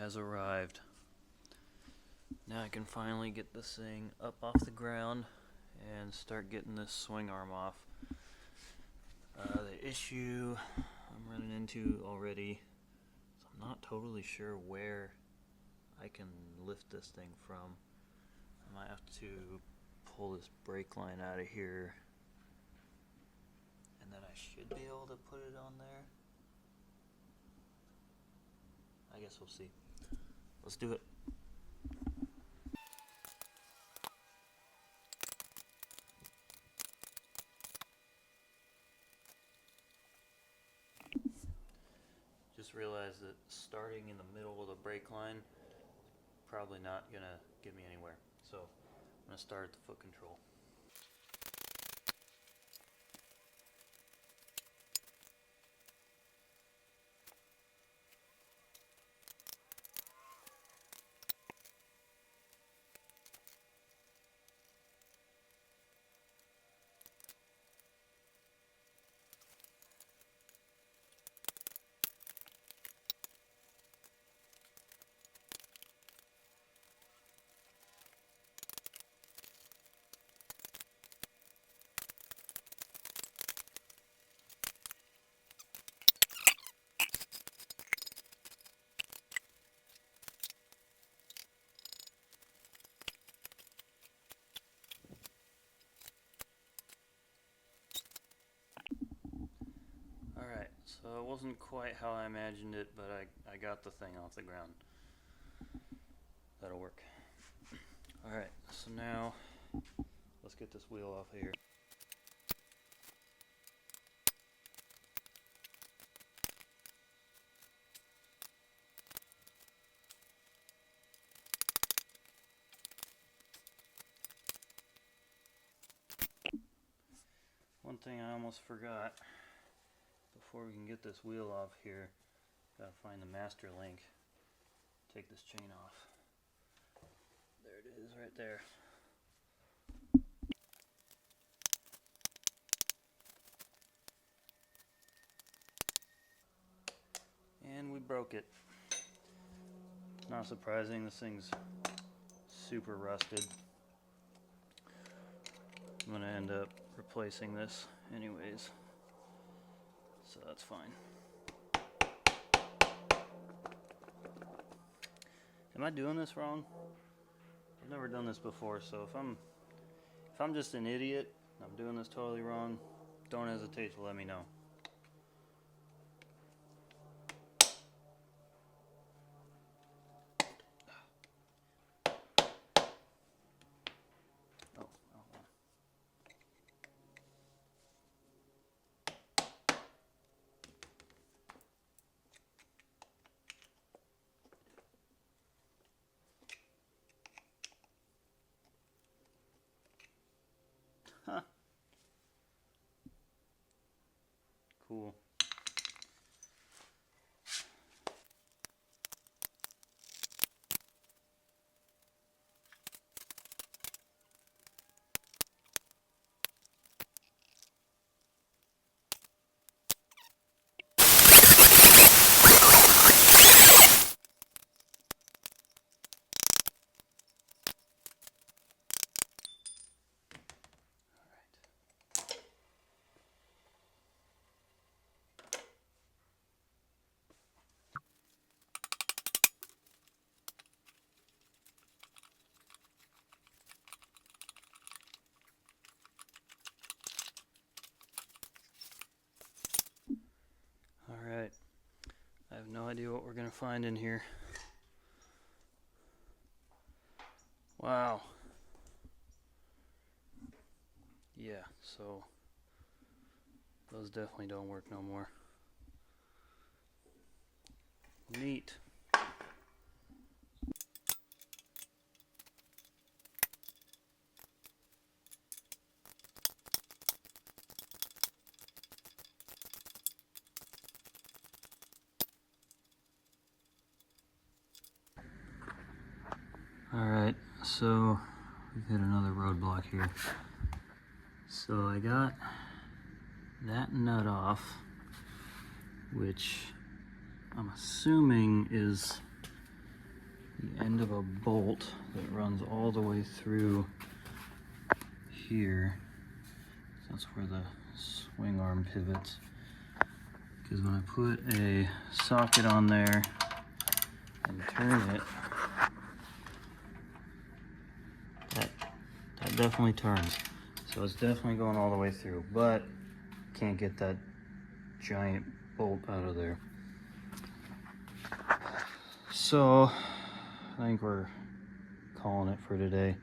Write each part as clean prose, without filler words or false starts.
has arrived. Now I can finally get this thing up off the ground and start getting this swing arm off. The issue I'm running into already is I'm not totally sure where I can lift this thing from. I might have to pull this brake line out of here, and then I should be able to put it on there. I guess we'll see. Let's do it. Just realized that starting in the middle of the brake line probably not gonna get me anywhere. So I'm gonna start at the foot control. Alright, so it wasn't quite how I imagined it, but I got the thing off the ground. That'll work. Alright, so now let's get this wheel off here. One thing I almost forgot, before we can get this wheel off here, gotta find the master link, take this chain off. There it is right there. And we broke it. Not surprising, this thing's super rusted. I'm gonna end up replacing this anyways, so that's fine. Am I doing this wrong? I've never done this before, so if I'm just an idiot, I'm doing this totally wrong, don't hesitate to let me know. Huh. Cool. Alright, I have no idea what we're gonna find in here. Wow. Yeah, so those definitely don't work no more. Neat. Alright, so we've hit another roadblock here. So I got that nut off, which I'm assuming is the end of a bolt that runs all the way through here. That's where the swing arm pivots. Because when I put a socket on there and turn it, that definitely turns. So it's definitely going all the way through, but can't get that giant bolt out of there. So I think we're calling it for today.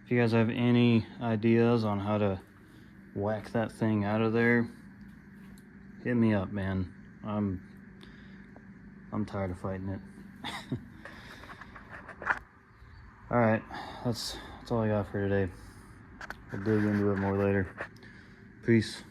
If you guys have any ideas on how to whack that thing out of there, hit me up, man. I'm tired of fighting it. All right, that's all I got for today. I'll dig into it more later. Peace.